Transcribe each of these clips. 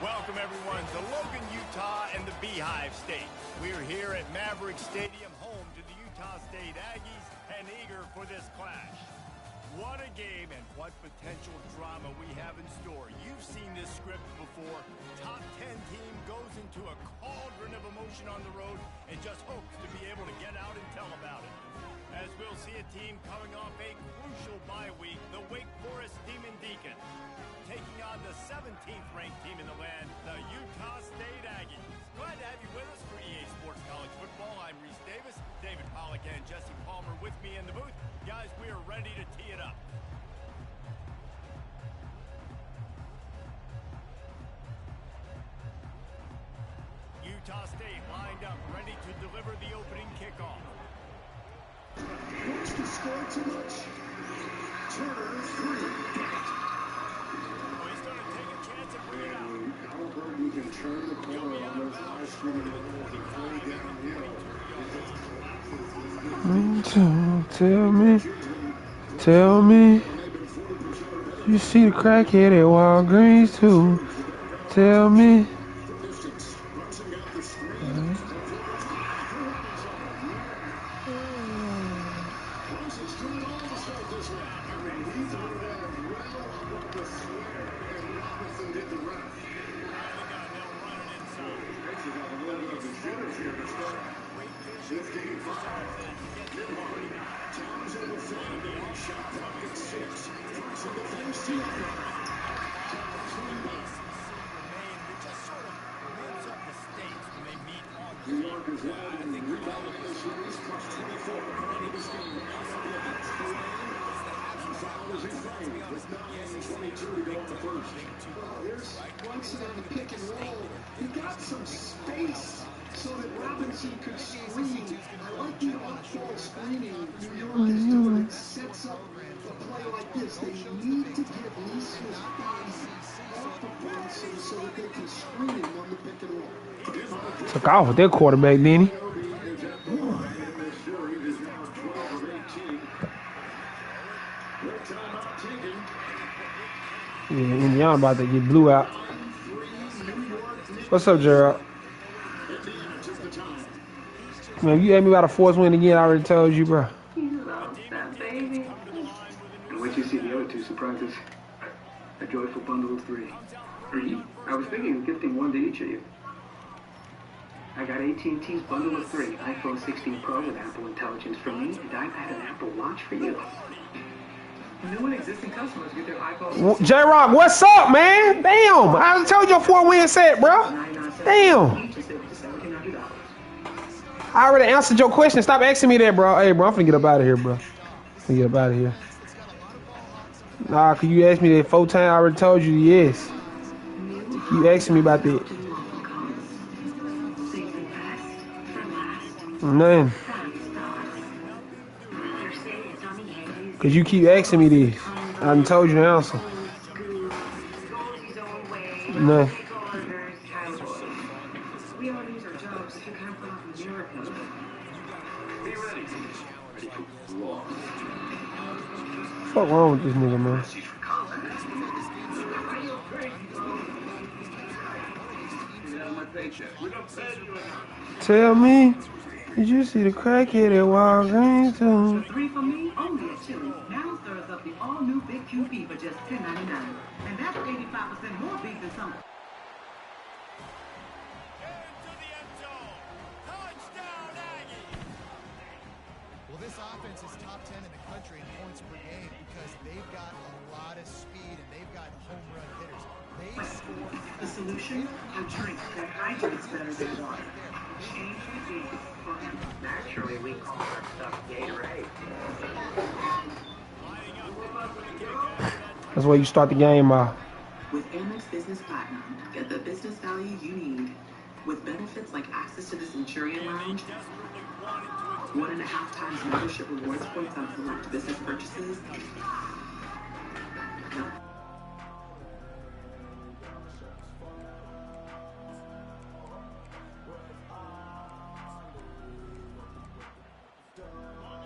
Welcome, everyone, to Logan, Utah and the Beehive State. We're here at Maverick Stadium, home to the Utah State Aggies, and eager for this clash. What a game and what potential drama we have in store. You've seen this script before. Top 10 team goes into a cauldron of emotion on the road and just hopes to be able to get out and tell about it. As we'll see a team coming off a crucial bye week, the Wake Forest Demon Deacons, taking on the 17th ranked team in the land, the Utah State Aggies. Glad to have you with us for EA Sports College Football. I'm Reese Davis, David Pollack and Jesse Palmer with me in the booth. Guys, we are ready to tee it up. Utah State lined up, ready to deliver the opening kickoff. Wants to score too much. Turner, 3. Oh, he's going to take a chance and bring it out. Alberti can turn the corner on those high screen rolls and play downhill. Tell me, you see the crackhead at Walgreens too. Tell me. Once on the pick and roll, he got some space so that Robinson could screen. I like the off-ball screening New York is doing. It sets up a play like this. They need to get Lisa's body off of Bronson so that they can screen him on the pick and roll. Took off with their quarterback, didn't he? Yeah, Indiana about to get blew out. What's up, Gerald? Man, you asked me about a Force win again. I already told you, bro. You love that baby. And wait till you see the other two surprises. A joyful bundle of 3. I was thinking of gifting one to each of you. I got AT&T's bundle of 3, iPhone 16 Pro with Apple Intelligence for me, and iPad and Apple Watch for you. New and existing customers get their iPhone. J-Rock, what's up, man? Damn, I told you a 4-win set, bro. Damn. I already answered your question. Stop asking me that, bro. Hey, bro, I'm finna get up out of here, bro. Finna get up out of here. Nah, cause you asked me that 4 times. I already told you yes. You asking me about that. Nothing. Cause you keep asking me this. I done told you the answer. No. Fuck wrong with this nigga, man? Tell me, did you see the crackhead at Walgreens too? 3 for me, only at Chili's. Now stirs up the all-new Big Q beef for just $10.99. And that's 85% more beef than some. Well, this offense is top 10 in the country in points per game because they've got a lot of speed and they've got home run hitters. They score. The solution? A drink that hydrates better than water. Change your game for him. Naturally, we call that stuff Gatorade. That's where you start the game off. With Amex Business Platinum, get the business value you need. With benefits like access to the Centurion Lounge, 1.5 times membership rewards points on select business purchases.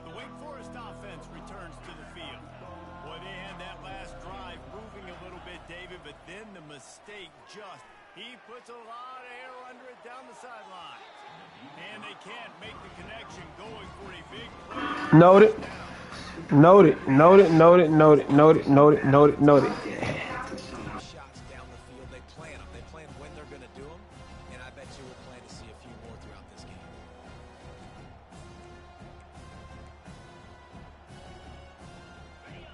The Wake Forest offense returns to the field. Boy, they had that last drive moving a little bit, David, but then the mistake just He puts a lot of air under it down the sideline. And they can't make the connection going for a big play. Noted. Noted. Noted. Noted. Noted. Noted. Noted. Noted. Noted. Shots down the field, they plan them. They plan when they're going to do them, and I bet you we'll plan to see a few more throughout this game.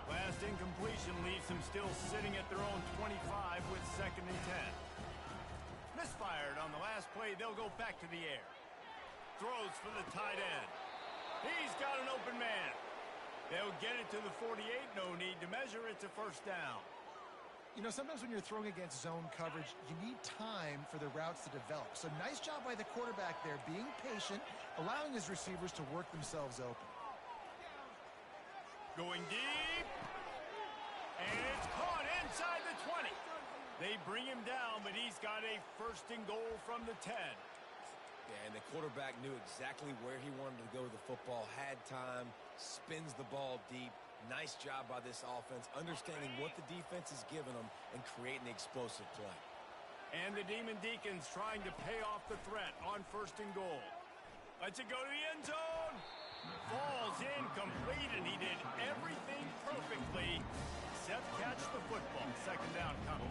Last incompletion leaves them still sitting at their own 25 with 2nd and 10. Misfired on the last play. They'll go back to the air. Throws for the tight end. He's got an open man. They'll get it to the 48. No need to measure. It's a first down. You know, sometimes when you're throwing against zone coverage, you need time for the routes to develop. So nice job by the quarterback there, being patient, allowing his receivers to work themselves open. Going deep. And it's caught inside the 20. They bring him down, but he's got a 1st and goal from the 10. Yeah, and the quarterback knew exactly where he wanted to go with the football, had time, spins the ball deep. Nice job by this offense, understanding what the defense is giving them and creating the explosive play. And the Demon Deacons trying to pay off the threat on 1st and goal. Lets it go to the end zone. Falls incomplete, and he did everything perfectly except catch the football. 2nd down coming.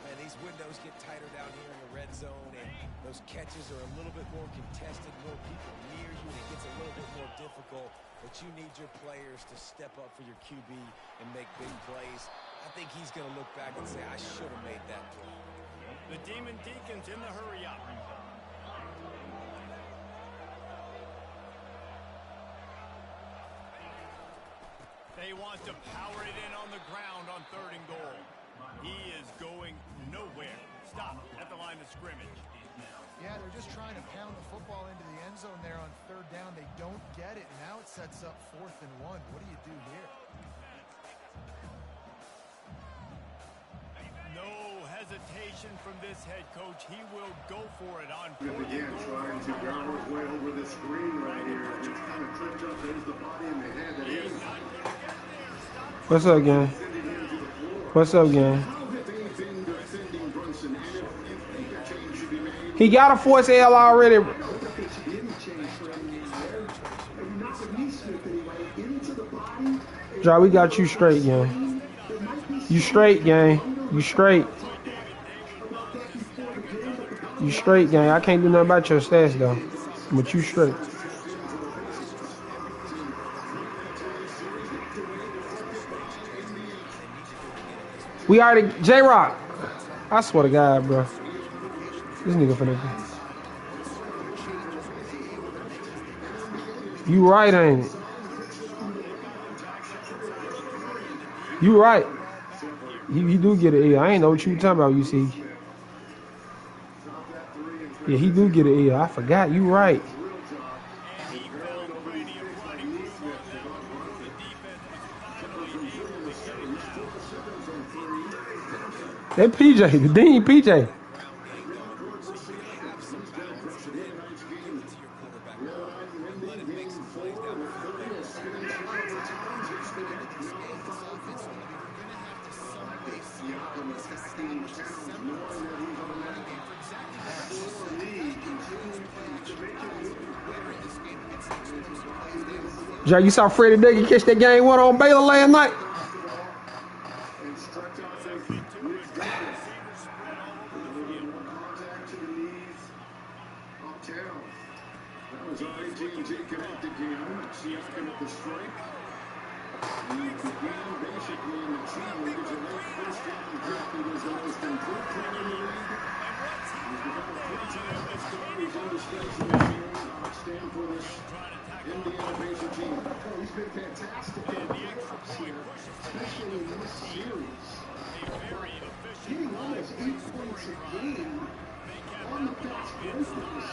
Man, these windows get tighter down here in the red zone, and those catches are a little bit more contested, more people near you, and it gets a little bit more difficult. But you need your players to step up for your QB and make big plays. I think he's going to look back and say, I should have made that play. The Demon Deacons in the hurry up. They want to power it in on the ground on 3rd and goal. He is going nowhere. Stop at the line of scrimmage. Yeah, they're just trying to pound the football into the end zone there on 3rd down. They don't get it. Now it sets up 4th and 1. What do you do here? No hesitation from this head coach. He will go for it on 4th Again, and goal. trying to barrel his way over the screen right here. It's kind of tripped up. There's the body in the head. That is. What's up, gang? What's up, gang? He got a force L already. Dry, we got you straight, gang. You straight, gang. You straight. You straight, gang. I can't do nothing about your stats, though. But you straight. We already, J-Rock. I swear to God, bro. This nigga finna. You right, ain't it? You right. He do get an ear. I ain't know what you talking about, you see. Yeah, he do get an ear. I forgot. You right. That PJ, the Dean PJ. Joe, you saw Freddie Diggy catch that game 1 on Baylor last night? He's been fantastic in the playoffs here, especially in this series. Getting almost 8 points a game on the fast break of this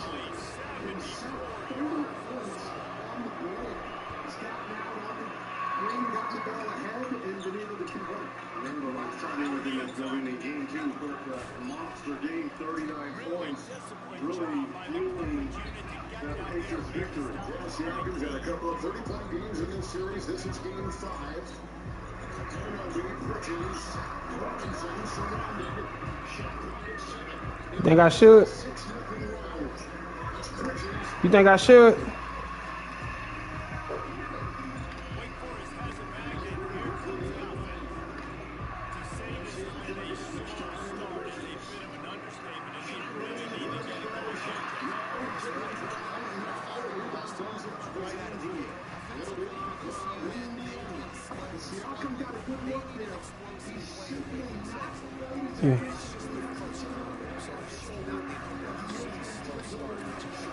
series. And 30 points on the board. He's gotten out on it, gotten the ball ahead, and been able to convert. Remember last time he was in that building in game 2, put up a monster game, 39 points. Really fueling that Patriots victory. Dallas Americans had a couple of 30-point games in this series. This is game 5. Turnover, Bridges, Robinson surrounded. Shot clock at 7. Think I should? You think I should? Yeah.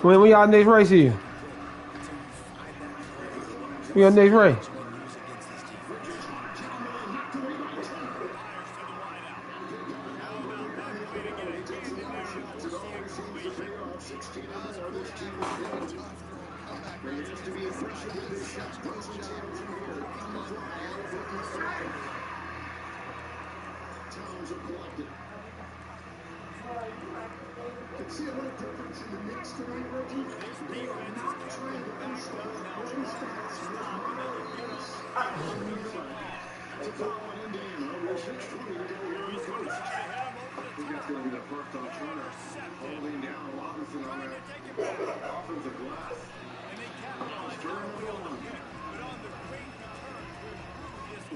When y'all next race here? We got next race.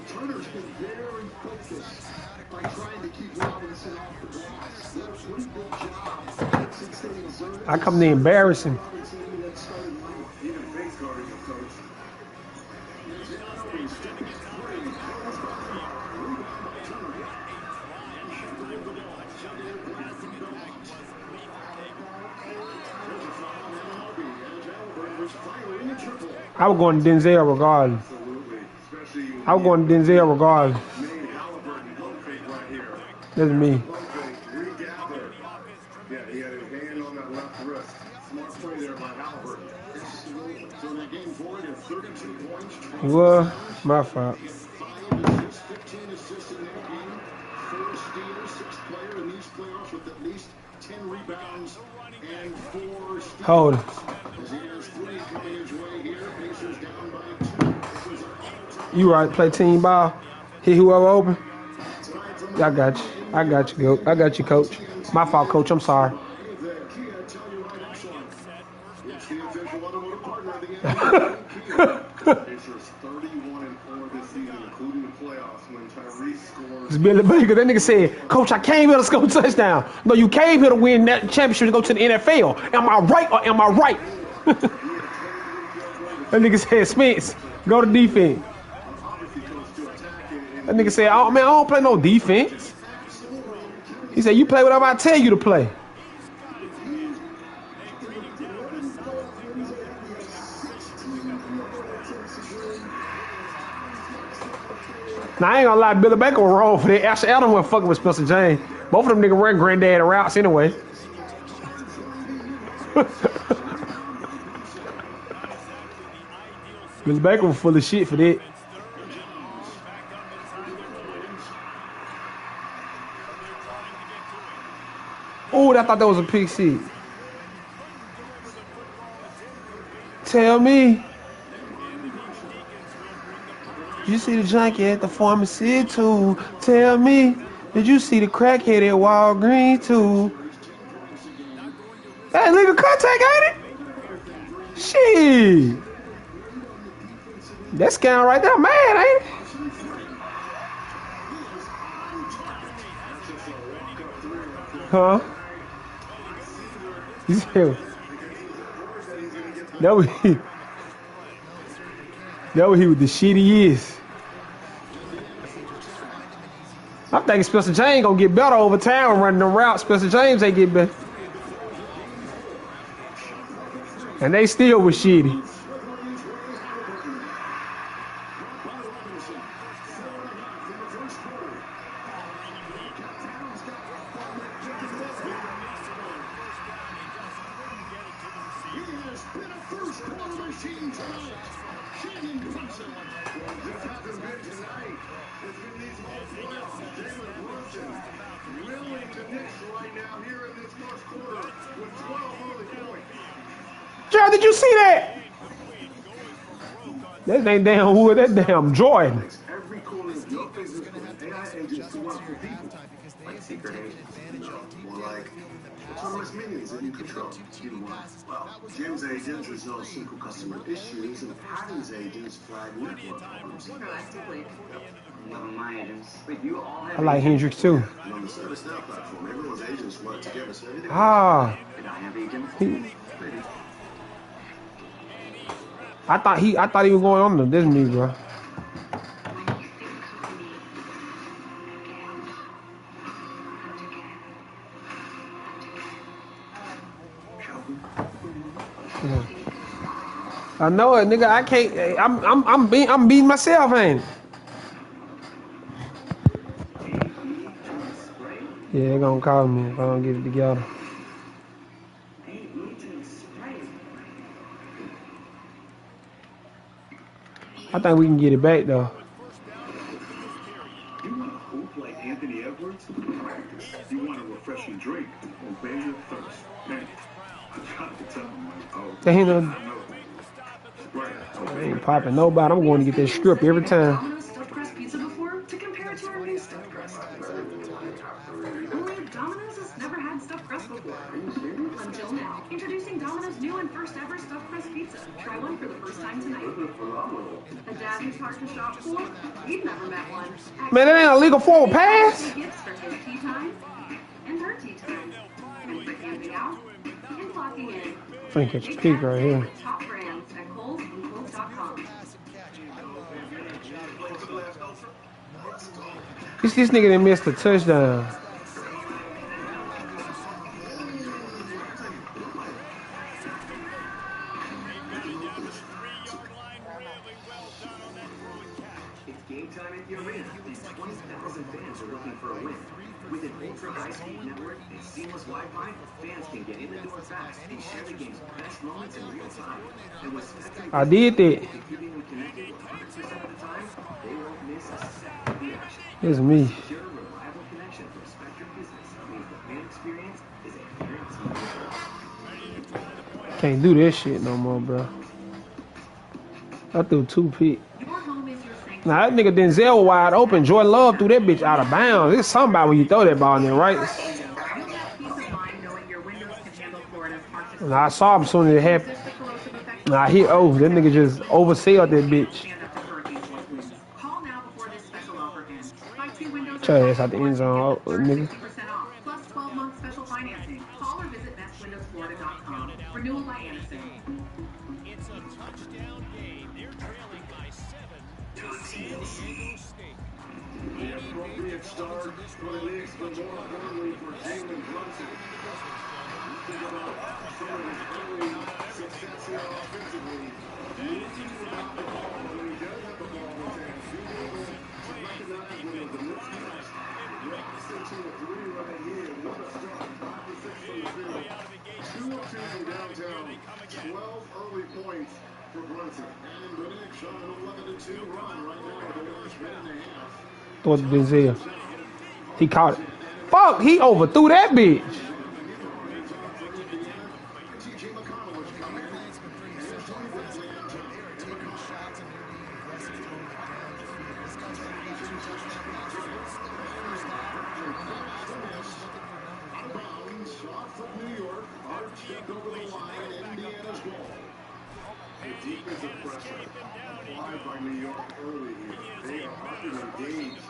Turner's been very focused by trying to keep Robinson off the glass. Did a pretty good job since they exerted. I come to embarrass him. Even face guarding the coach. I was going to Denzel regardless. I was going to Denzel regardless. That's me. Yeah, he had his hand on that left wrist. Smart play there by Halliburton. So in that game 4, he had 32 points. Well, my fault. 5 assists, 15 assists in that game. 4 steals, 6th player in these playoffs with at least 10 rebounds and 4 steals. Hold it. As he has 3 coming his way here, Pacers down by 2. You right, play team ball. Hit whoever open. I got you. I got you, I got you, coach. My fault, coach. I'm sorry. It's Billy Baker. That nigga said, Coach, I came here to score a touchdown. No, you came here to win that championship to go to the NFL. Am I right or am I right? That nigga said, Spence, go to defense. That nigga said, oh, man, I don't play no defense. He said, you play whatever I tell you to play. Now, I ain't gonna lie, Billy Baker was wrong for that. Actually, Adam wasn't fucking with Spencer James. Both of them niggas ran granddad routes anyway. Billy Baker was full of shit for that. Oh, I thought that was a pick six. Tell me. Did you see the junkie at the pharmacy too? Tell me. Did you see the crackhead at Walgreens too? That legal contact, ain't it? Shit. That scam right there, man, ain't it? Huh? That was he with the shit he is. I'm thinking Spencer James gonna get better over time running them routes. Spencer James ain't get better. And they still was shitty. Joe, did you see that? That ain't damn Wood, that damn Jordan. secret agents. No, more like autonomous minions that you control. Either one. Well, Jim's agents resolve simple customer issues, and Patty's agents flag network problems. Proactively. Love my agents. But you all have I like Hendrix too. And on the service now platform, everyone's agents work together, so everything. Ah, Did I have agents? he, Maybe. I thought he was going on to this me, bro. Yeah. I know it, nigga. I can't. I'm beating myself, ain't it? Yeah, they gonna call me if I don't get it together. I think we can get it back though. You want a hoop like Anthony Edwards? Practice. You want a refreshing drink? Obey your thirst. Man, I tried to tell him, like, oh, They ain't no, I know. Right. I ain't popping nobody. I'm going to get that strip every time. Domino's stuffed crust pizza before to compare it to our new stuffed crust. Only Domino's has never had stuffed crust before. Until now. Introducing Domino's new and first ever stuffed crust pizza. Try one for the first time tonight. A dad who's hard to shop for? You've never met one. Man, that ain't a legal forward pass. Gifts for his tea time and her tea time. And for camping out and clocking in. I think it's a peak right here. Top brands at Kohl's and Kohl's.com. This nigga done missed a touchdown. It's game time at the arena. These 20,000 fans are looking for a win. With an ultra high-speed network and seamless Wi-Fi, fans can get in the door fast and share the game's best moments in real time. And with Spectrum, I did that. keeping them connected 100% of the time, they won't miss a second of the action. It's me. Secure, reliable connection from Spectrum Business means the fan experience is a guarantee. Can't do this shit no more, bro. I threw 2 picks. Your home is your sanctuary. Now that nigga Denzel wide open. Jordan Love threw that bitch out of bounds. It's something about when you throw that ball in there, right? You'll have peace of mind knowing your windows can handle Florida's harshest Now, I saw him soon as it happened. resist the corrosive effects Now, that nigga just oversailed that bitch. stand up to hurricane force winds. Call now before this special offer ends. Buy 2 windows Try ass out the end zone, nigga. 60% off, plus 12-month special financing. Call or visit bestwindowsflorida.com. Renewal by Anderson. It's a touchdown game. They're trailing by 7 to San Diego State. The appropriate start for the Knicks, but more importantly for Jalen Brunson. Think about some of his early success here offensively. Losing without the ball, but when he does have the ball in his hands, he's able to recognize when the Knicks pass. Right, 6 and 3 right here. What a start. 5 to 6 from the field. 2 of 2 from downtown. 12 early points for Brunson. And the Knicks on an 11-2 run right now with the Warriors winning the half. Throw it to Denzel. He caught it. Fuck, he overthrew that bitch. The defensive pressure applied by New York early here. They are engaged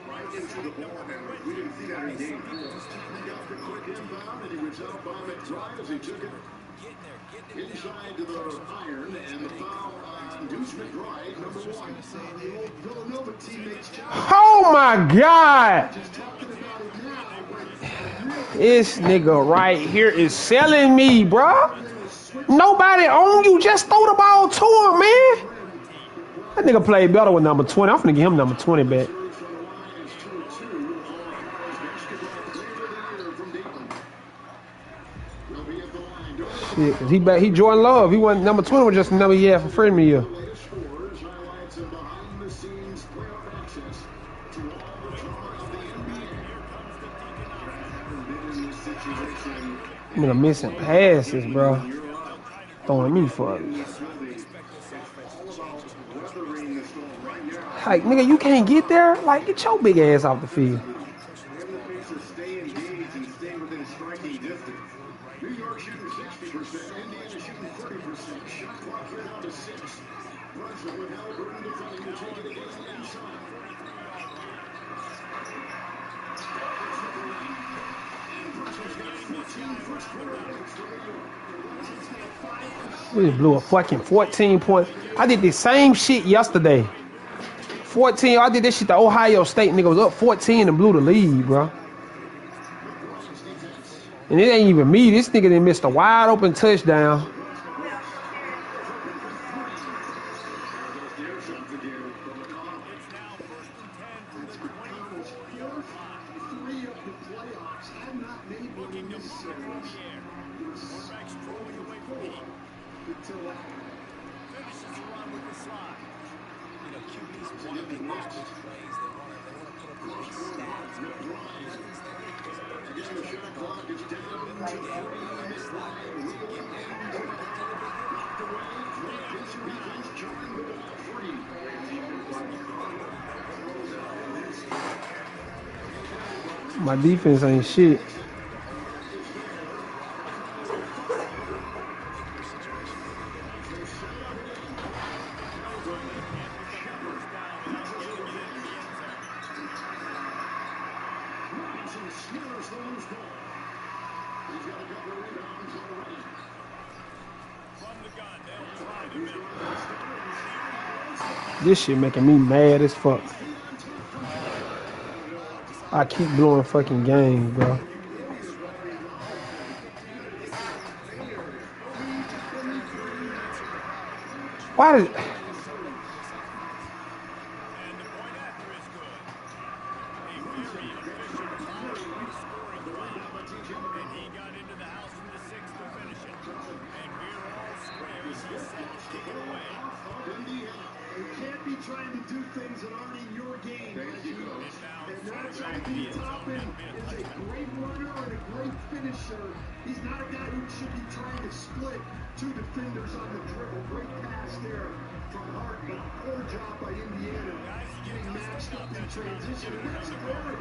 right into the ball handler. We didn't see that in game 4. He got the quick inbound, and he was out by McBride as he took it inside to the iron, and the foul on Deuce McBride, number 1. The old Villanova teammates. Oh my God. Just talking about it now. This nigga right here is selling me, bro. Nobody on you. Just throw the ball to him, man. That nigga played better with number 20. I'm finna give him number 20 back. Shit, cause he Jordan Love. He wasn't number 20 was just the number he had for freshman year. I'm gonna missing passes, bro. Throwing me for it. Like, nigga, you can't get there? Like, get your big ass off the field. stay engaged and stay within striking distance. New York shooting 60%, Indiana shooting 30%. Shot clock here down to 6. Brunson with Halliburton defending to take it again inside. We just blew a fucking 14 point. I did the same shit yesterday. 14. I did this shit to Ohio State. Nigga was up 14 and blew the lead, bro. And it ain't even me. This nigga done missed a wide open touchdown. My defense ain't shit. This shit making me mad as fuck. I keep blowing fucking games, bro. Why did... Trying to do things that aren't in your game. And that's Anthony Toppin is a great runner and a great finisher. He's not a guy who should be trying to split two defenders on the dribble. Great pass there from Hart, but poor job by Indiana getting matched up in transition. And that's where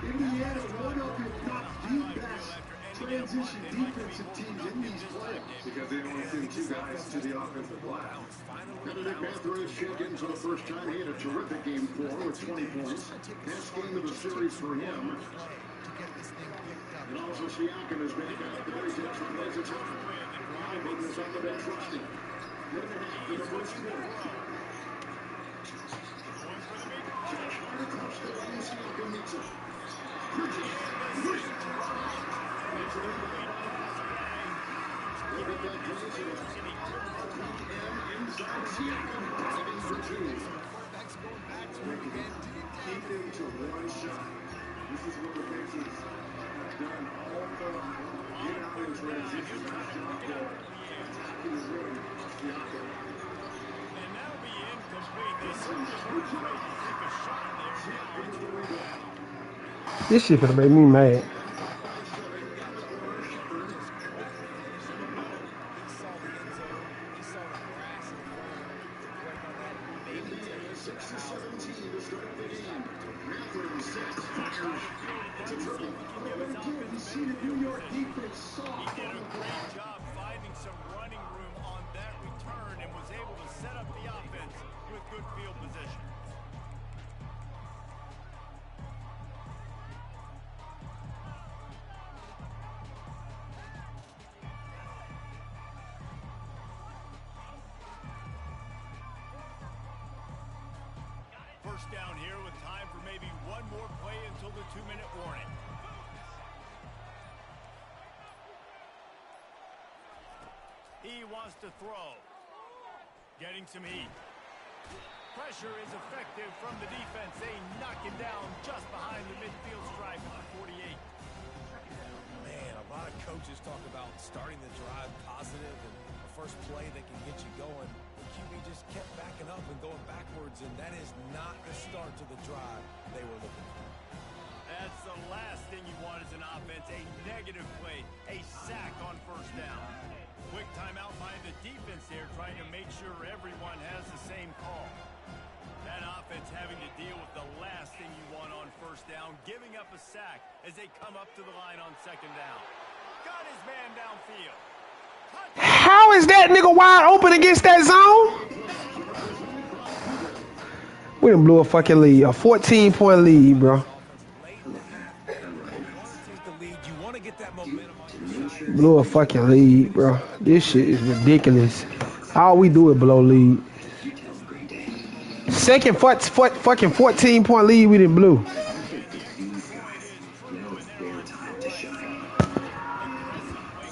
Indiana, one of, if not the best transition defensive teams in these playoffs. Because they only send two guys to the offensive line. Benedict Mathurin check in for the first time. He had a terrific game 4 with 20 points. Best game of the series for him. And also Siakam is back out there. He's had tremendous time. Halliburton is on the bench resting. 1.5 in the first quarter. Josh Hart across the line. Siakam meets him. Bridges. Look at that position. Inside Siakam, diving for 2. Keep him to one shot. This is what the Pacers have done all the get out in transition. Nice job there. Attacking the rim, Siakam. And that'll be incomplete. They certainly weren't afraid to take a shot there. This shit gonna make me mad. First down here with time for maybe one more play until the 2-minute warning. He wants to throw. Getting some heat. Pressure is effective from the defense. They knock him down just behind the midfield stripe at the 48. Man, a lot of coaches talk about starting the drive positive and the first play that can get you going. The QB just kept backing up and going backwards, and that is not the start to the drive they were looking for. That's the last thing you want as an offense, a negative play, a sack on first down. Quick timeout by the defense there, trying to make sure everyone has the same call. That offense having to deal with the last thing you want on first down, giving up a sack as they come up to the line on second down. Got his man downfield. How is that nigga wide open against that zone? We done blew a fucking lead. A 14-point lead, bro. Blew a fucking lead, bro. This shit is ridiculous. All we do is blow lead. Second fucking 14-point lead we didn't blew.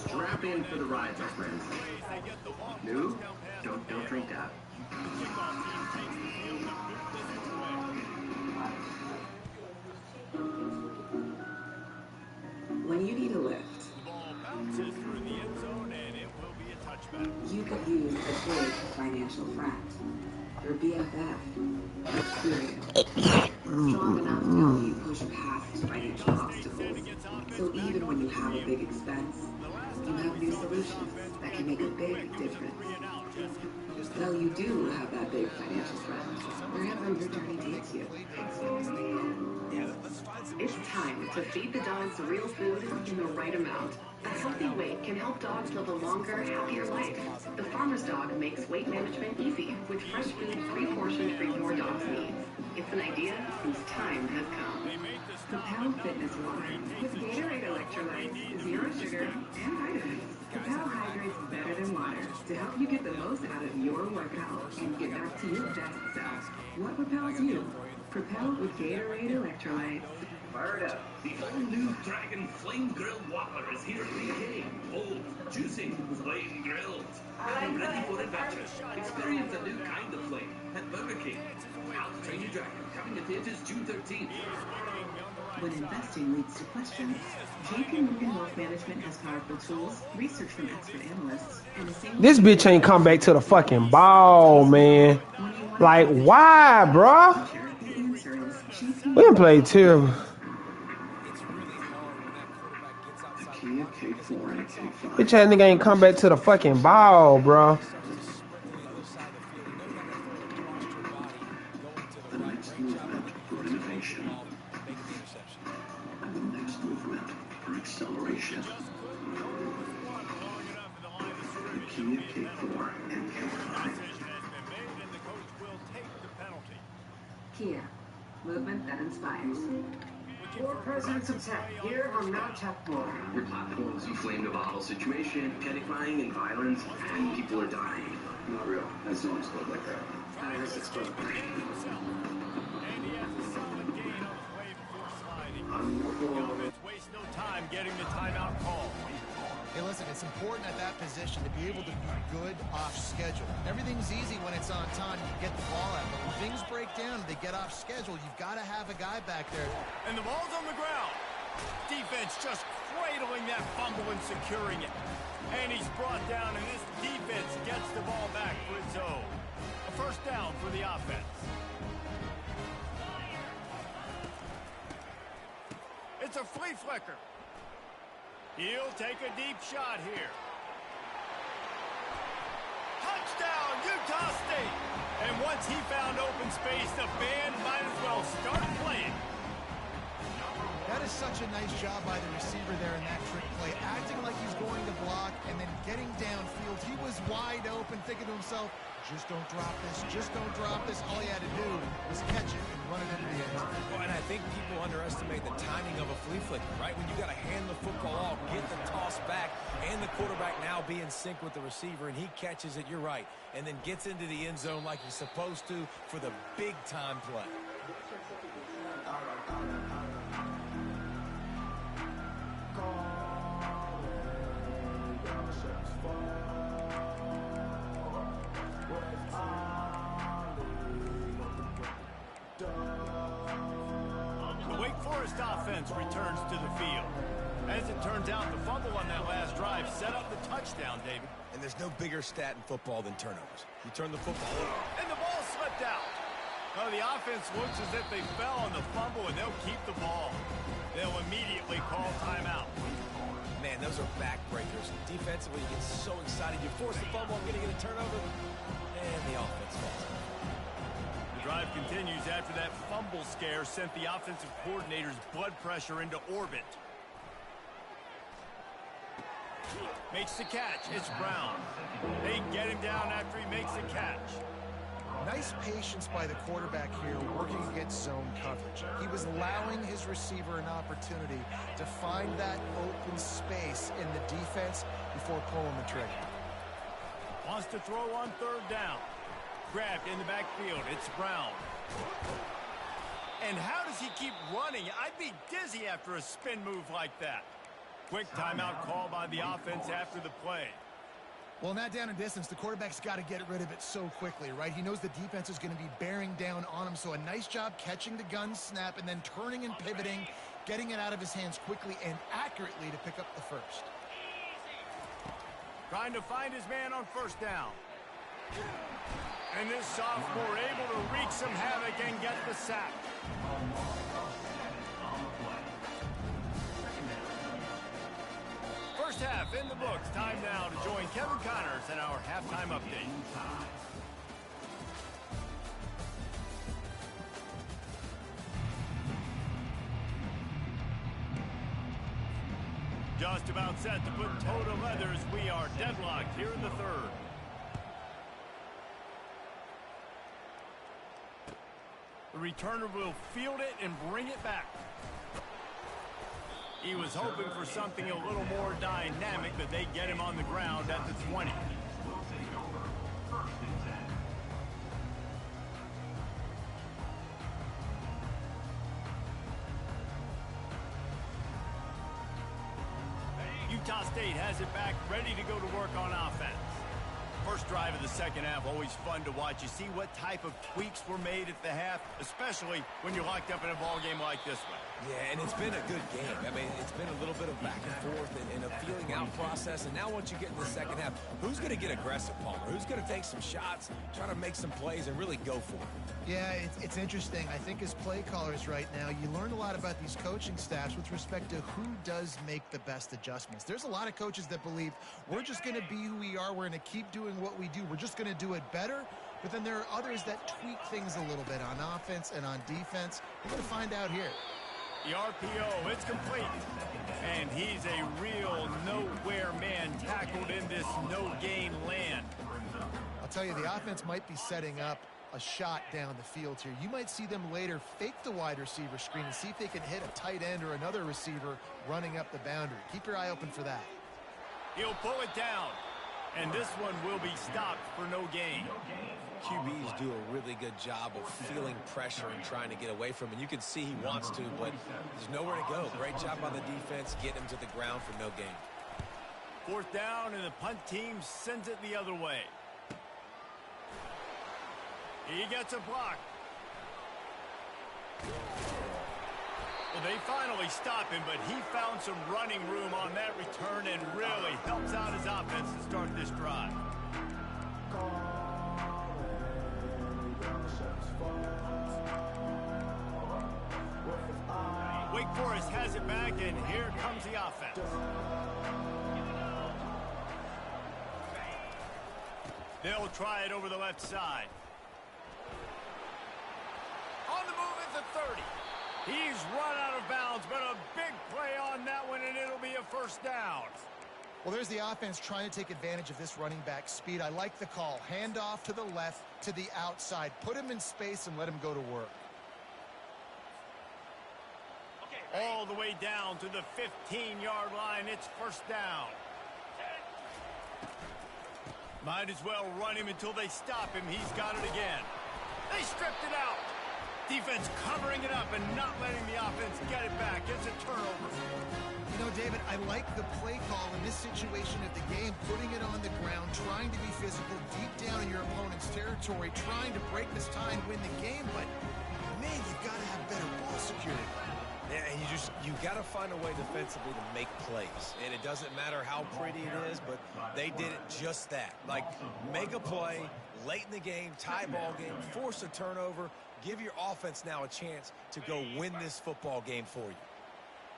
Strap in for the ride, my friends. No, don't drink that. When you need a lift, you could use a big financial friend. Your BFF. Strong enough to help you push past financial obstacles. So even when you have a big expense, you have new solutions that can make a big difference. Well, you do have that big financial friend, wherever your journey takes you. It's time to feed the dogs real food in the right amount. A healthy weight can help dogs live a longer, happier life. The Farmer's Dog makes weight management easy with fresh food pre-portioned for your dog's needs. It's an idea whose time has come. Propel Fitness Water with Gatorade electrolytes, zero sugar, and vitamins. Propel hydrates better than water to help you get the most out of your workout and get back to your best self. What propels you? Propel with Gatorade electrolytes. Fired up. The all-new Dragon Flame Grilled Whopper is here to stay. Bold, juicy, flame grilled. And ready for adventure. Experience a new kind of flame at Burger King. How to Train Your Dragon, coming to theaters June 13th. When investing leads to questions, JP Morgan Wealth Management has powerful tools, research from expert analysts, and a single... This bitch ain't come back to the fucking ball, man. Like, why, bro? We done played terrible. Bitch ass nigga ain't come back to the fucking ball, bro. The next movement for innovation. And the next movement for acceleration. The Kia K4 and K5. Kia, movement that inspires. Four presidents of tech, here on Mount Techmore. Your platform's inflamed a volatile situation, panic buying and violence, and people are dying. Not real. That don't explode like that. Virus explode. Waste no time getting the timeout call. Hey, listen, it's important at that position to be able to be good off schedule. Everything's easy when it's on time. You get the ball out. But when things break down and they get off schedule, you've got to have a guy back there. And the ball's on the ground. Defense just cradling that fumble and securing it. And he's brought down, and this defense gets the ball back for its own. A first down for the offense. It's a flea flicker. He'll take a deep shot here. Touchdown, Utah State! And once he found open space, the band might as well start playing. That is such a nice job by the receiver there in that trick play, acting like he's going to block and then getting downfield. He was wide open, thinking to himself, just don't drop this, just don't drop this. All he had to do was catch it and run it into the end zone. Well, and I think people underestimate the timing of a flea flicker, right? When you got to hand the football off, get the toss back, and the quarterback now be in sync with the receiver, and he catches it, you're right, and then gets into the end zone like he's supposed to for the big-time play. Offense returns to the field. As it turns out, the fumble on that last drive set up the touchdown, David. And there's no bigger stat in football than turnovers. You turn the football over. And the ball slipped out. Oh, the offense looks as if they fell on the fumble, and they'll keep the ball. They'll immediately call timeout. Man, those are backbreakers. Defensively, you get so excited. You force the fumble, I'm going to get a turnover, and the offense falls. The Drive continues after that fumble scare sent the offensive coordinator's blood pressure into orbit. Makes the catch. It's Brown. They get him down after he makes the catch. Nice patience by the quarterback here working against zone coverage. He was allowing his receiver an opportunity to find that open space in the defense before pulling the trigger. Wants to throw on third down. Grabbed in the backfield. It's Brown. And how does he keep running? I'd be dizzy after a spin move like that. Quick timeout call by the offense after the play. Well, not down in distance, the quarterback's got to get rid of it so quickly, right? He knows the defense is going to be bearing down on him, so a nice job catching the gun snap and then turning and pivoting, getting it out of his hands quickly and accurately to pick up the first. Trying to find his man on first down. And this sophomore able to wreak some havoc and get the sack. First half in the books. Time now to join Kevin Connors in our halftime update. Just about set to put toe to leather as we are deadlocked here in the third. The returner will field it and bring it back. He was hoping for something a little more dynamic, but they get him on the ground at the 20. Utah State has it back, ready to go to work on offense. First drive of the second half, always fun to watch. You see what type of tweaks were made at the half, especially when you're locked up in a ball game like this one. Yeah, and it's been a good game. I mean, it's been a little bit of back and forth and a feeling out process. And now once you get in the second half, who's going to get aggressive, Palmer? Who's going to take some shots, try to make some plays, and really go for it? Yeah, it's interesting. I think as play callers right now, you learn a lot about these coaching staffs with respect to who does make the best adjustments. There's a lot of coaches that believe we're just going to be who we are. We're going to keep doing what we do. We're just going to do it better. But then there are others that tweak things a little bit on offense and on defense. We're going to find out here. The RPO, it's complete. And he's a real nowhere man tackled in this no-gain land. I'll tell you, the offense might be setting up a shot down the field here. You might see them later fake the wide receiver screen and see if they can hit a tight end or another receiver running up the boundary. Keep your eye open for that. He'll pull it down. And this one will be stopped for no gain. QBs do a really good job of feeling pressure and trying to get away from it. You can see he wants to, but there's nowhere to go. Great job by the defense, getting him to the ground for no gain. Fourth down, and the punt team sends it the other way. He gets a block. Well, they finally stop him, but he found some running room on that return and really helps out his offense to start this drive. Wake Forest has it back, and here comes the offense. They'll try it over the left side. On the move at the 30. He's run out of bounds, but a big play on that one, and it'll be a first down. Well, there's the offense trying to take advantage of this running back speed. I like the call. Hand off to the left, to the outside. Put him in space and let him go to work. All the way down to the 15-yard line. It's first down. Might as well run him until they stop him. He's got it again. They stripped it out. Defense covering it up and not letting the offense get it back. It's a turnover. You know, David, I like the play call in this situation of the game, putting it on the ground, trying to be physical deep down in your opponent's territory, trying to break this tie and win the game, but, man, you've got to have better ball security. Yeah, and you got to find a way defensively to make plays. And it doesn't matter how pretty it is, but they did it just that. Like, make a play late in the game, tie ball game, force a turnover, give your offense now a chance to go win this football game for you.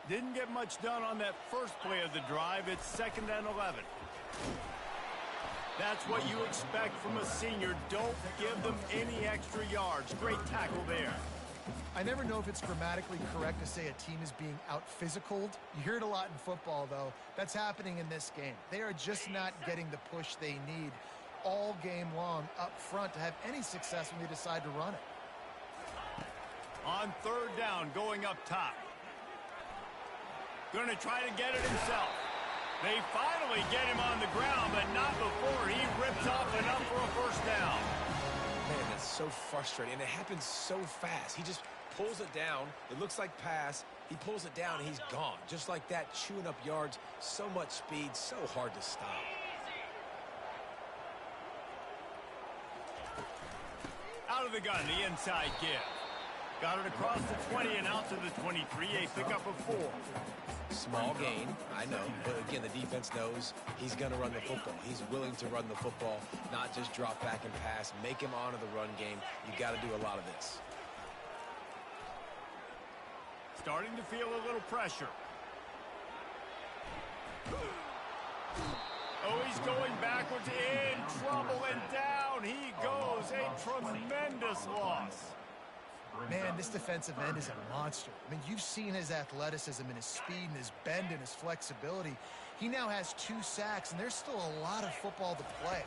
Didn't get much done on that first play of the drive. It's 2nd and 11. That's what you expect from a senior. Don't give them any extra yards. Great tackle there. I never know if it's grammatically correct to say a team is being out-physicaled. You hear it a lot in football, though. That's happening in this game. They are just not getting the push they need all game long up front to have any success when they decide to run it. On third down, going up top. Going to try to get it himself. They finally get him on the ground, but not before he rips off enough for a first down. Man, that's so frustrating, and it happens so fast. He just pulls it down. It looks like pass. He pulls it down, and he's gone. Just like that, chewing up yards. So much speed, so hard to stop. Out of the gun, the inside give. Got it across the 20 and out to the 23, a pickup of 4. Small gain, I know, but again, the defense knows he's going to run the football. He's willing to run the football, not just drop back and pass. Make him honor the run game. You got to do a lot of this. Starting to feel a little pressure. Oh, he's going backwards, in trouble, and down he goes. A tremendous loss. Man, this defensive end is a monster. I mean, you've seen his athleticism and his speed and his bend and his flexibility. He now has 2 sacks, and there's still a lot of football to play.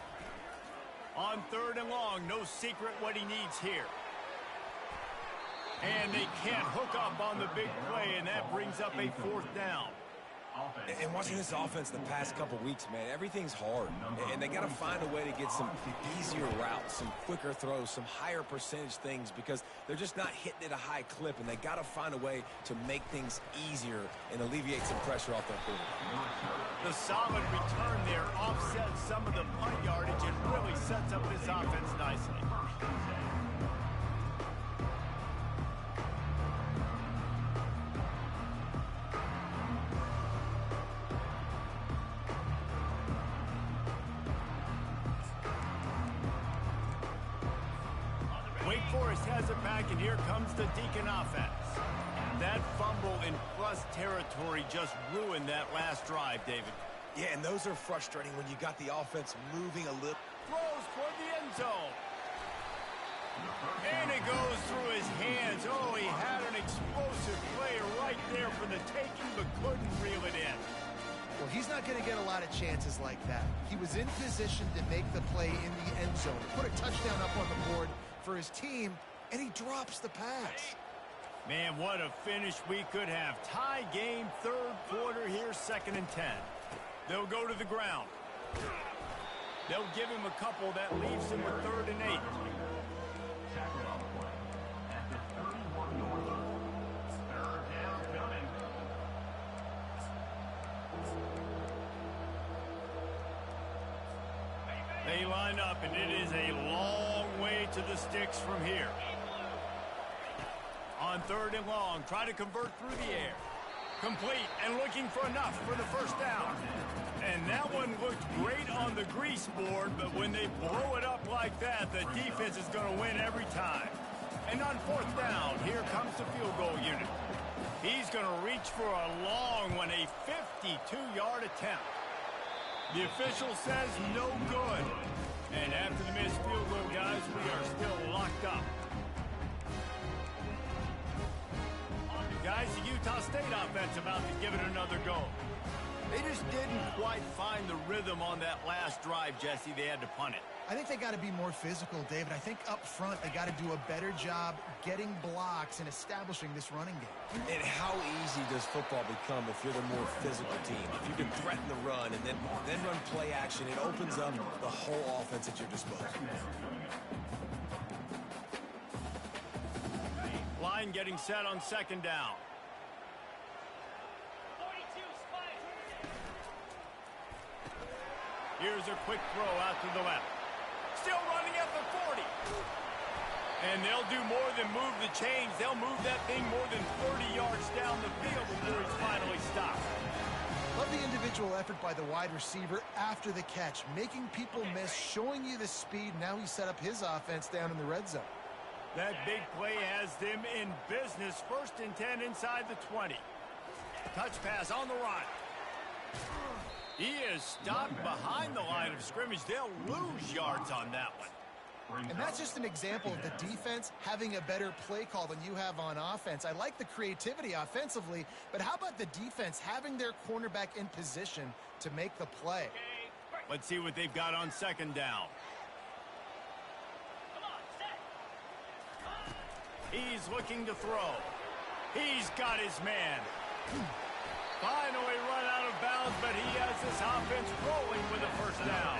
On third and long, no secret what he needs here. And they can't hook up on the big play, and that brings up a 4th down. And watching this offense the past couple weeks, man, everything's hard. And they got to find a way to get some easier routes, some quicker throws, some higher percentage things because they're just not hitting at a high clip. And they got to find a way to make things easier and alleviate some pressure off their quarterback. The solid return there offsets some of the punt yardage and really sets up this offense nicely. Forrest has it back, and here comes the Deacon offense. That fumble in plus territory just ruined that last drive, David. Yeah, and those are frustrating when you got the offense moving a little. Throws toward the end zone. And it goes through his hands. Oh, he had an explosive play right there for the taking, but couldn't reel it in. Well, he's not going to get a lot of chances like that. He was in position to make the play in the end zone, put a touchdown up on the board for his team, and he drops the pass. Man, what a finish we could have. Tie game, third quarter here, 2nd and 10. They'll go to the ground. They'll give him a couple that leaves him with 3rd and 8. They line up, and it is a long way to the sticks from here. On 3rd and long, try to convert through the air. Complete and looking for enough for the first down. And that one looked great on the grease board, but when they blow it up like that, the defense is going to win every time. And on 4th down, here comes the field goal unit. He's going to reach for a long one, a 52-yard attempt. The official says no good. And after the missed field goal, guys, we are still locked up. Guys, the Utah State offense about to give it another go. They just didn't quite find the rhythm on that last drive, Jesse. They had to punt it. I think they got to be more physical, David. I think up front they got to do a better job getting blocks and establishing this running game. And how easy does football become if you're the more physical team? If you can threaten the run and then run play action, it opens up the whole offense at your disposal. Line getting set on 2nd down. Here's a quick throw out to the left. Still running at the 40. And they'll do more than move the chains. They'll move that thing more than 30 yards down the field before he's finally stopped. Love the individual effort by the wide receiver after the catch, making people miss, showing you the speed. Now he set up his offense down in the red zone. That big play has them in business. 1st and 10 inside the 20. Touch pass on the run. He is stopped behind the line of scrimmage. They'll lose yards on that one. And that's just an example of the defense having a better play call than you have on offense. I like the creativity offensively, but how about the defense having their cornerback in position to make the play? Let's see what they've got on second down. He's looking to throw. He's got his man. Finally run out of bounds, but he has this offense rolling with a first down.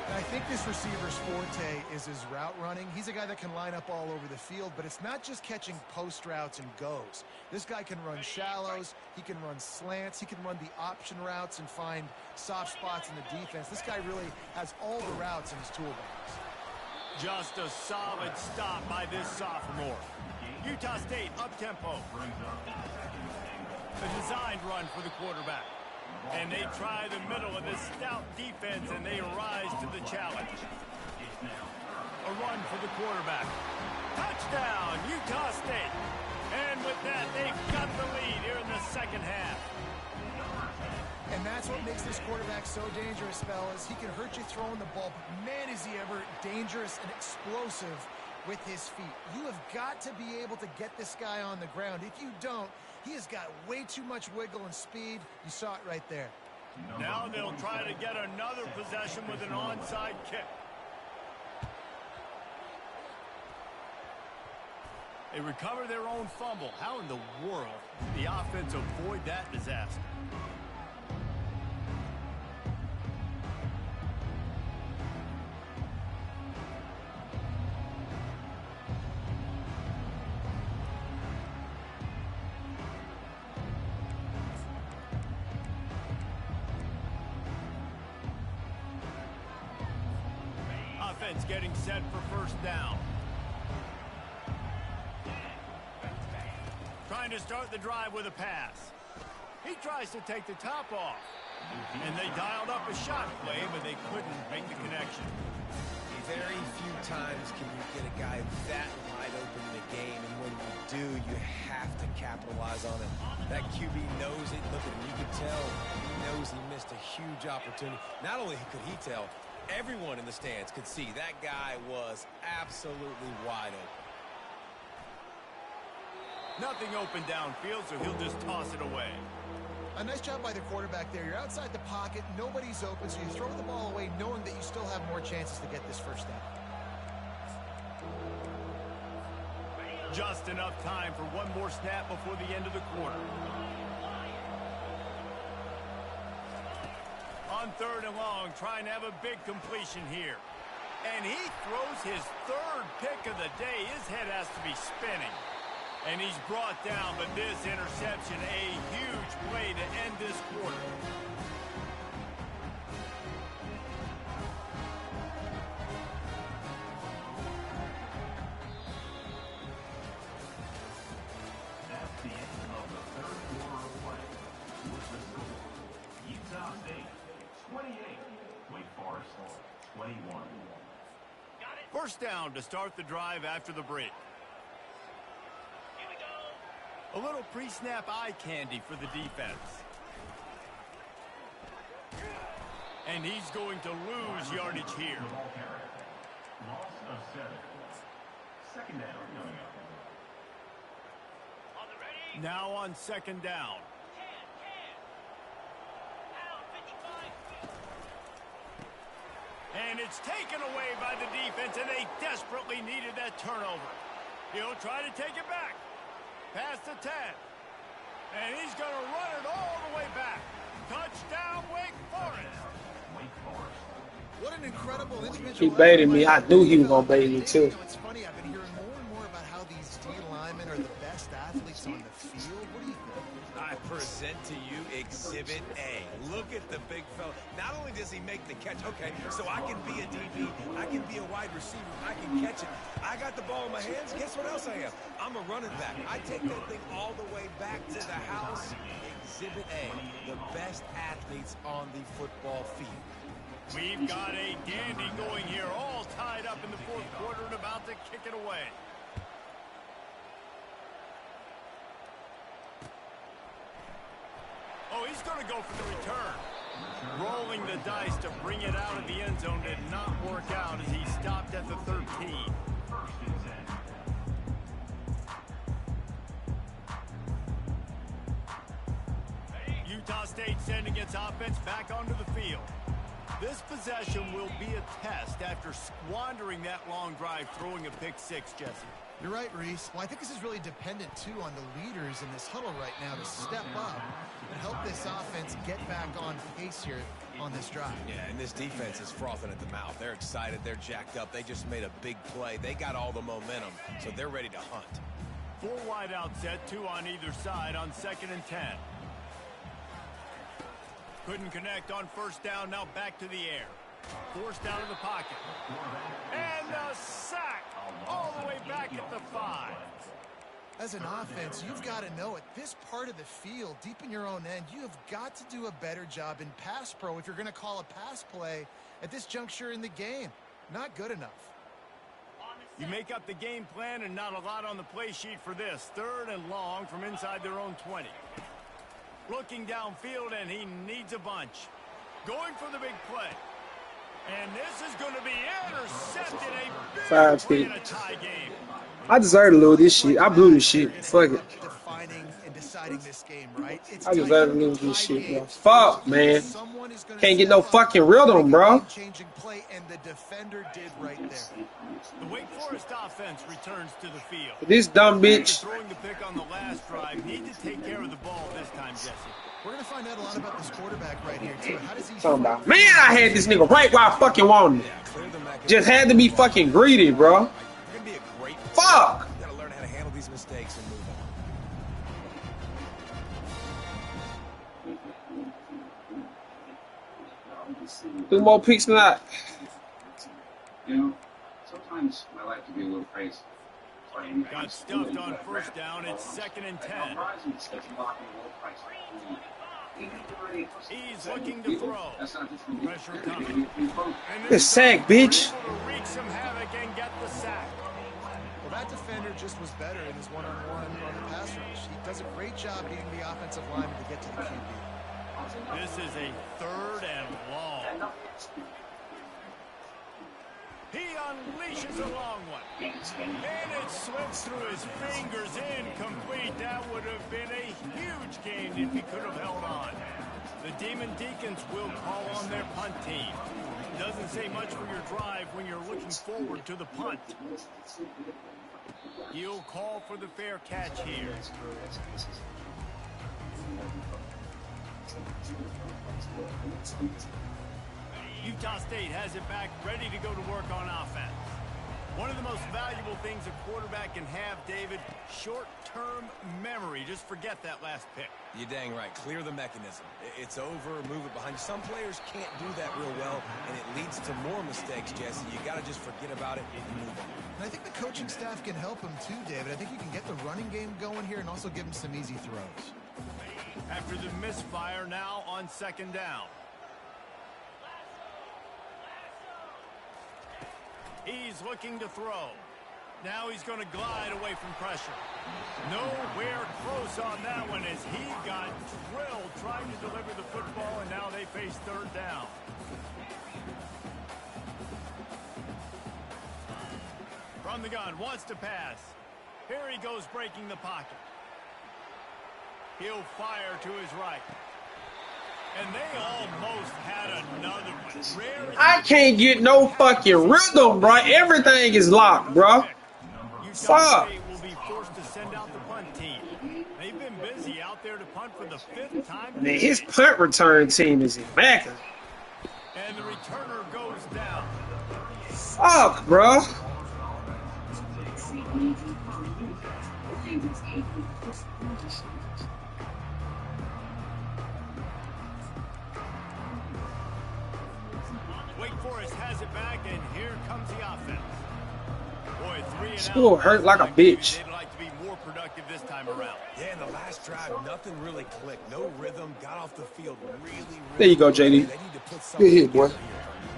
And I think this receiver's forte is his route running. He's a guy that can line up all over the field, but it's not just catching post routes and goes. This guy can run shallows, he can run slants, he can run the option routes and find soft spots in the defense. This guy really has all the routes in his toolbox. Just a solid stop by this sophomore. Utah State up-tempo. A designed run for the quarterback. And they try the middle of this stout defense, and they rise to the challenge. A run for the quarterback. Touchdown, Utah State. And with that, they've got the lead here in the second half. And that's what makes this quarterback so dangerous, fellas. He can hurt you throwing the ball, but man, is he ever dangerous and explosive with his feet. You have got to be able to get this guy on the ground. If you don't, he has got way too much wiggle and speed. You saw it right there. Now they'll try to get another possession with an onside kick. They recover their own fumble. How in the world did the offense avoid that disaster? Offense getting set for first down. Trying to start the drive with a pass. He tries to take the top off. And they dialed up a shot play, but they couldn't make the connection. Very few times can you get a guy that wide open in a game, and when you do, you have to capitalize on it. That QB knows it. Look at him. You can tell he knows he missed a huge opportunity. Not only could he tell, everyone in the stands could see that guy was absolutely wide open. Nothing open downfield, so he'll just toss it away. A nice job by the quarterback there. You're outside the pocket, nobody's open, so you throw the ball away knowing that you still have more chances to get this first down. Just enough time for one more snap before the end of the quarter. On third and long, trying to have a big completion here. And he throws his third pick of the day. His head has to be spinning. And he's brought down, but this interception, a huge play to end this quarter. That's the end of the third quarter of play. With the score, Utah State 28, Wake Forest 21. First down to start the drive after the break. A little pre-snap eye candy for the defense. And he's going to lose yardage here. Loss of 7. Second down coming up. Now on second down. And it's taken away by the defense, and they desperately needed that turnover. He'll try to take it back. Past the 10. And he's going to run it all the way back. Touchdown, Wake Forest. Wake Forest. What an incredible individual. He baited me. I knew he was going to bait me, too. It's funny, I've been hearing more and more about how these D linemen are the best athletes on the field. What do you think? I present to you Exhibit A. Look at the big fella. Not only does he make the catch, okay, so I can be a DB, I can be a wide receiver, I can catch it. I got the ball in my hands, guess what else I am? I'm a running back. I take that thing all the way back to the house. Exhibit A, the best athletes on the football field. We've got a dandy going here, all tied up in the fourth quarter and about to kick it away. Oh, he's going to go for the return. Rolling the dice to bring it out of the end zone did not work out as he stopped at the 13. Utah State sending its offense back onto the field. This possession will be a test after squandering that long drive, throwing a pick six, Jesse. You're right, Reese. Well, I think this is really dependent, too, on the leaders in this huddle right now to step up and help this offense get back on pace here on this drive. Yeah, and this defense is frothing at the mouth. They're excited. They're jacked up. They just made a big play. They got all the momentum, so they're ready to hunt. 4 wide out set, 2 on either side on 2nd and 10. Couldn't connect on first down, now back to the air. Forced out of the pocket. And a sack all the way back at the 5. As an offense, you've got to know at this part of the field, deep in your own end, you have got to do a better job in pass pro if you're going to call a pass play at this juncture in the game. Not good enough. You make up the game plan and not a lot on the play sheet for this. 3rd and long from inside their own 20. Looking downfield, and he needs a bunch. Going for the big play. And this is going to be intercepted. A big 5 play feet. in a tie game. I deserve to lose this shit. I blew this shit. Fuck it. Defining and deciding this game, right? It's I deserve to lose this shit, bro. Fuck, man. Can't get no fucking rhythm, bro. Changing play, and the defender did right there. The Wake Forest offense returns to the field. This dumb bitch. Throwing the pick on the last drive. Need to take care of the ball this time, Jesse. We're going to find out a lot about this quarterback right here, too. How does he... Talking about, man, I had this nigga right where I fucking wanted him. Just had to be fucking greedy, bro. Fuck. You gotta learn how to handle these mistakes and move on. 2 more picks tonight. You know, sometimes I like to be a little crazy. Got stuffed on first down. It's 2nd and 10. He's looking to throw. Pressure coming. This sack, bitch. Wreak some havoc and get the sack. Well, that defender just was better in his one-on-one on the pass rush. He does a great job beating the offensive lineman to get to the QB. This is a 3rd and long. He unleashes a long one. And it slips through his fingers, incomplete. That would have been a huge gain if he could have held on. The Demon Deacons will call on their punt team. Doesn't say much for your drive when you're looking forward to the punt. He'll call for the fair catch here. Utah State has it back, ready to go to work on offense. One of the most valuable things a quarterback can have, David, short-term memory. Just forget that last pick. You're dang right. Clear the mechanism. It's over. Move it behind you. Some players can't do that real well, and it leads to more mistakes, Jesse. You got to just forget about it and move on. And I think the coaching staff can help him too, David. I think you can get the running game going here and also give him some easy throws. After the misfire, now on 2nd down. He's looking to throw. Now he's going to glide away from pressure. Nowhere close on that one as he got drilled trying to deliver the football, and now they face 3rd down. From the gun, wants to pass. Here he goes breaking the pocket. He'll fire to his right. And they almost had another one. I can't get no fucking rhythm, bro. Everything is locked, bro. Fuck. Will be forced to send out the punt team. They've been busy out there to punt for the 5th time. Man, his punt return team is immaculate. And the returner goes down. Fuck, bro. Wake Forest has it back, and here comes the offense. Boy, 3 and out. School hurt like a bitch. They'd like to be more productive this time around. Yeah, in the last drive, nothing really clicked. No rhythm. Got off the field really. There you go, JD. Good hit, boy.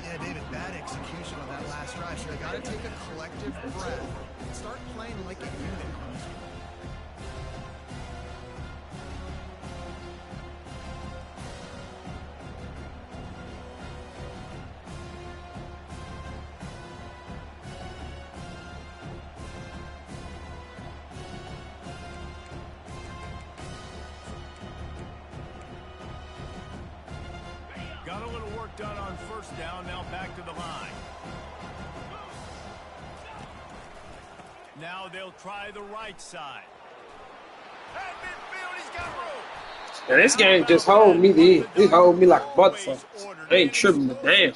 Yeah, David, bad execution on that last drive. So they got to take a collective breath and start playing like a unit. little work done on first down. Now back to the line. Now they'll try the right side. At midfield, he's got room. And this game just hold me there. It hold me like a motherfucker. I ain't tripping the damn.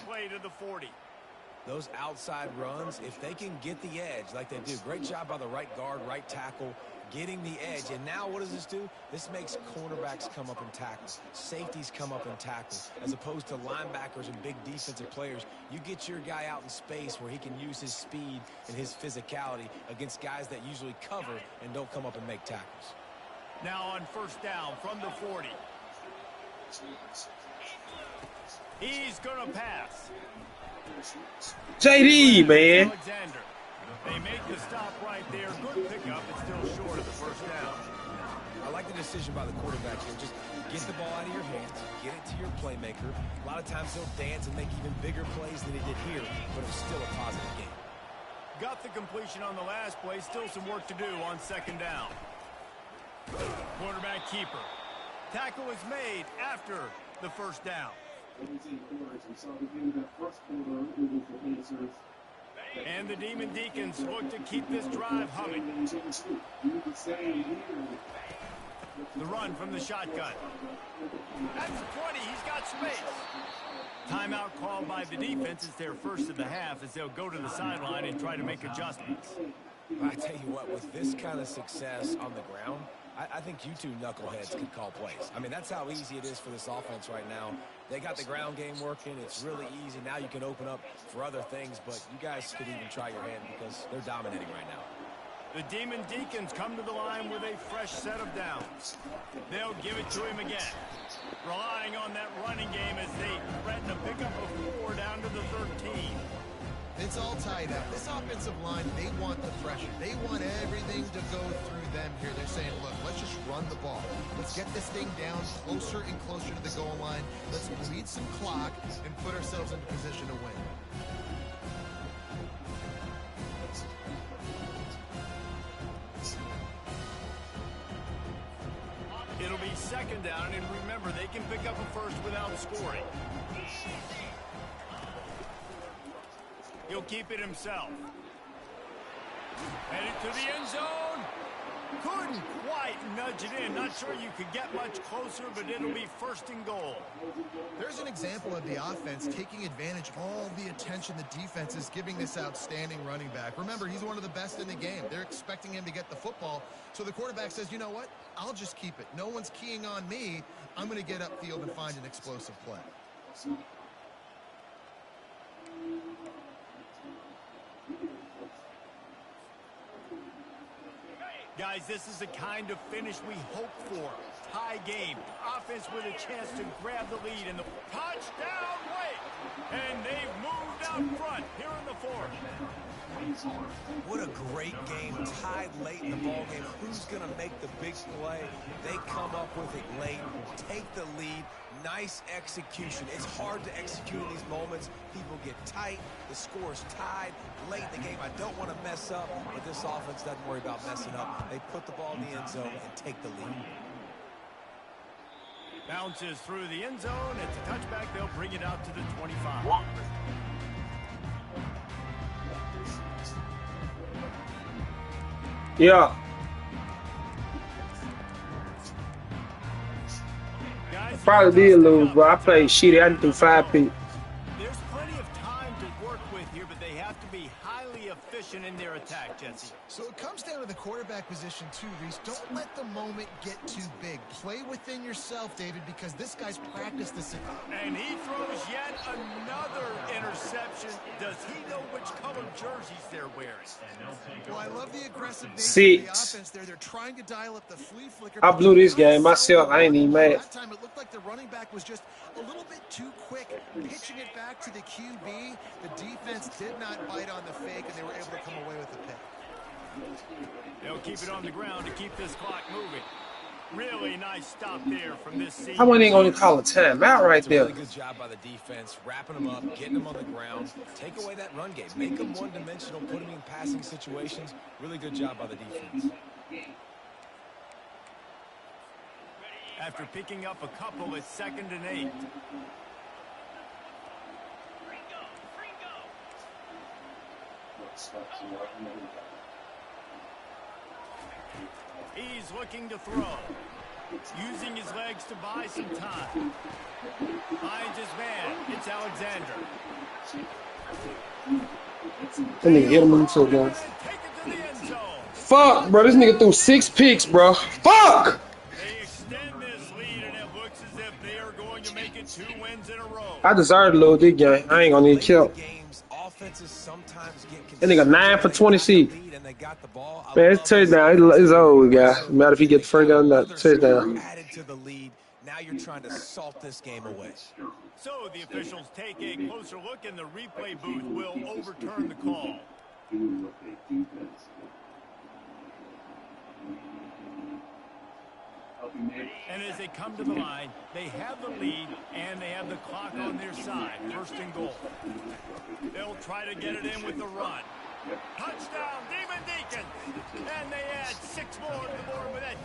Those outside runs, if they can get the edge like they do, great job by the right guard, right tackle, getting the edge. And now what does this do? This makes cornerbacks come up and tackle. Safeties come up and tackle. As opposed to linebackers and big defensive players, you get your guy out in space where he can use his speed and his physicality against guys that usually cover and don't come up and make tackles. Now on first down from the 40. He's going to pass. JD, man. Alexander. They make the stop right there. Good pickup. It's still short of the first down. I like the decision by the quarterback here. Just get the ball out of your hands. Get it to your playmaker. A lot of times he'll dance and make even bigger plays than he did here, but it was still a positive game. Got the completion on the last play. Still some work to do on second down. Quarterback keeper. Tackle is made after the first down. And the Demon Deacons look to keep this drive humming. The run from the shotgun. That's the 20. He's got space. Timeout called by the defense. It's their first of the half as they'll go to the sideline and try to make adjustments. I tell you what, with this kind of success on the ground, I think you two knuckleheads could call plays. I mean, that's how easy it is for this offense right now. They got the ground game working. It's really easy. Now you can open up for other things, but you guys could even try your hand because they're dominating right now. The Demon Deacons come to the line with a fresh set of downs. They'll give it to him again. Relying on that running game as they threaten a pickup of 4 down to the 13. It's all tied up. This offensive line, they want the pressure. They want everything to go through them here. They're saying, look, let's just run the ball. Let's get this thing down closer and closer to the goal line. Let's bleed some clock and put ourselves into position to win. It'll be second down, and remember, they can pick up a first without scoring. He'll keep it himself. Headed to the end zone. Couldn't quite nudge it in. Not sure you could get much closer, but it'll be first and goal. There's an example of the offense taking advantage of all the attention the defense is giving this outstanding running back. Remember, he's one of the best in the game. They're expecting him to get the football. So the quarterback says, you know what? I'll just keep it. No one's keying on me. I'm going to get upfield and find an explosive play. Guys, this is the kind of finish we hope for. Tie game. Offense with a chance to grab the lead in the touchdown way. And they've moved out front here in the fourth. What a great game. Tied late in the ball game. Who's going to make the big play? They come up with it late, take the lead. Nice execution. It's hard to execute in these moments. People get tight. The score's tied late in the game. I don't want to mess up, but this offense doesn't worry about messing up. They put the ball in the end zone and take the lead. Bounces through the end zone. It's a touchback. They'll bring it out to the 25. Yeah. Probably did lose, but I played shitty. I didn't do 5 picks. There's plenty of time to work with here, but they have to be highly efficient in their attack, Jesse. So it comes down to the quarterback position too, Reese. Don't let the moment get too big. Play within yourself, David, because this guy's practiced this. And he throws yet another interception. Does he know which color jerseys they're wearing? Well, I love the aggressive nature of the 6. offense there. They're trying to dial up the flea flicker. I blew this game myself. I ain't even mad. That time it looked like the running back was just a little bit too quick, pitching it back to the QB. The defense did not bite on the fake, and they were able to come away with the pick. They'll keep it on the ground to keep this clock moving. Really nice stop there from this season. I wasn't even going to call a timeout right there. Really good job by the defense, wrapping them up, getting them on the ground. Take away that run game. Make them one-dimensional, put them in passing situations. Really good job by the defense. After picking up a couple, it's 2nd and 8. He's looking to throw. Using his legs to buy some time. Finds his man. It's Alexander. That nigga hit him in the foot, guys. Fuck, bro. This nigga threw 6 picks, bro. Fuck! They extend this lead, and it looks as if they are going to make it 2 wins in a row. I deserved a little this game. I ain't gonna need kill. That nigga 9 for 26. Man, it's touchdown. It's over, guys. No matter if he gets the first down or not. Touchdown. Added to the lead. Now you're trying to salt this game away. So the officials take a closer look, and the replay booth will overturn the call. And as they come to the line, they have the lead, and they have the clock on their side. First and goal. They'll try to get it in with the run. Touchdown, Demon Deacon! And they add 6 more to the board with that